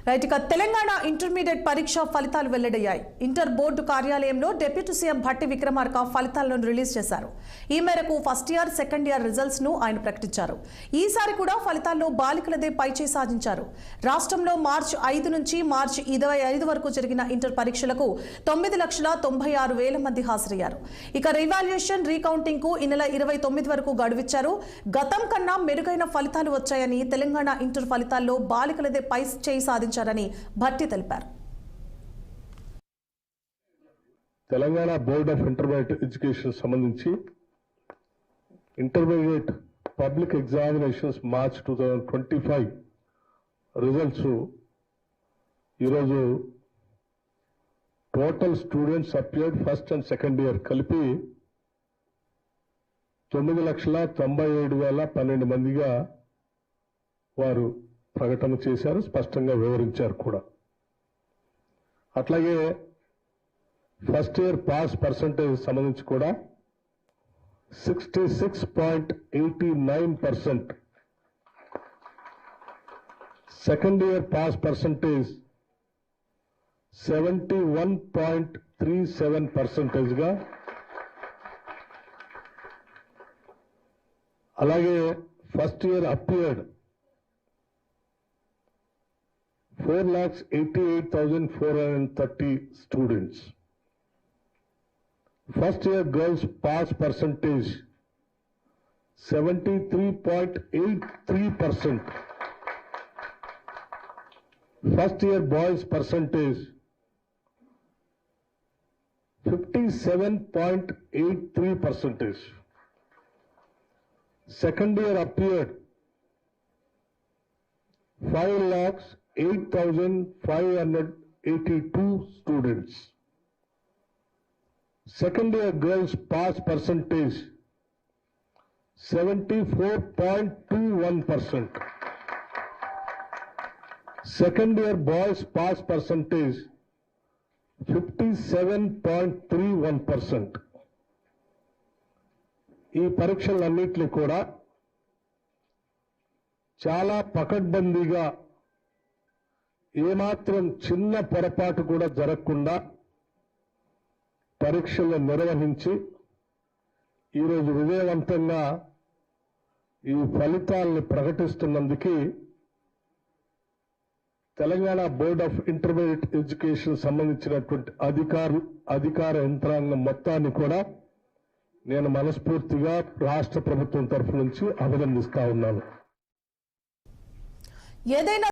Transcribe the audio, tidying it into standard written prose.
Right ఇక Telangana intermediate పరీక్ష ఫలితాలు వెల్లడయ్యాయి. ఇంటర్ బోర్డు కార్యాలయంలో డిప్యూటీ సీఎం భట్టి విక్రమార్క ఫలితాలను రిలీజ్ చేశారు. ఈ మేరకు first year, second year results ను ఆయన ప్రకటించారు. ఈసారి కూడా ఫలితాల్లో బాలికలదే పైచేయి సాధించారు. రాష్ట్రంలో మార్చి 5 నుంచి మార్చి 25 వరకు జరిగిన ఇంటర్ పరీక్షలకు 9,96,000 మంది హాజరయ్యారు. ఇక రివాల్యుయేషన్, రీకౌంటింగ్ కు ఈ నెల 29 వరకు గడువిచ్చారు. గతం కన్నా మెరుగైన ఫలితాలు వచ్చాయని, తెలంగాణ ఇంటర్ ఫలితాల్లో బాలికలదే పైచేయి సాధించారని భట్టి తెలిపారు. Telangana board of intermediate education సంబంధించి intermediate public examinations March 2025 results ఈరోజు total students appeared first and second year కలిపి 9,97,12 మందిగా వారు ప్రకటన చేశారు, స్పష్టంగా వివరించారు కూడా. అట్లాగే ఫస్ట్ ఇయర్ పాస్ పర్సంటేజ్ సంబంధించి కూడా 66.89%, సెకండ్ ఇయర్ పాస్ పర్సంటేజ్ 71.37% గా, అలాగే first year appeared 4,88,430 students. First year girls pass percentage 73.83%. First year boys percentage 57.83%. Second year appeared 5,08,582 students. Second year girls pass percentage 74.21%. Second year boys pass percentage 57.31%. ఈ పరీక్షలన్నింటినీ కూడా చాలా పకడ్బందీగా, ఏమాత్రం చిన్న పొరపాటు కూడా జరగకుండా పరీక్షలు నిర్వహించి ఈరోజు విజయవంతంగా ఈ ఫలితాలను ప్రకటిస్తున్నందుకు Telangana board of intermediate education సంబంధించినటువంటి అధికార యంత్రాంగం మొత్తాన్ని కూడా నేను మనస్ఫూర్తిగా రాష్ట్ర ప్రభుత్వం తరఫు నుంచి అభినందిస్తా ఉన్నాను. ఏదైనా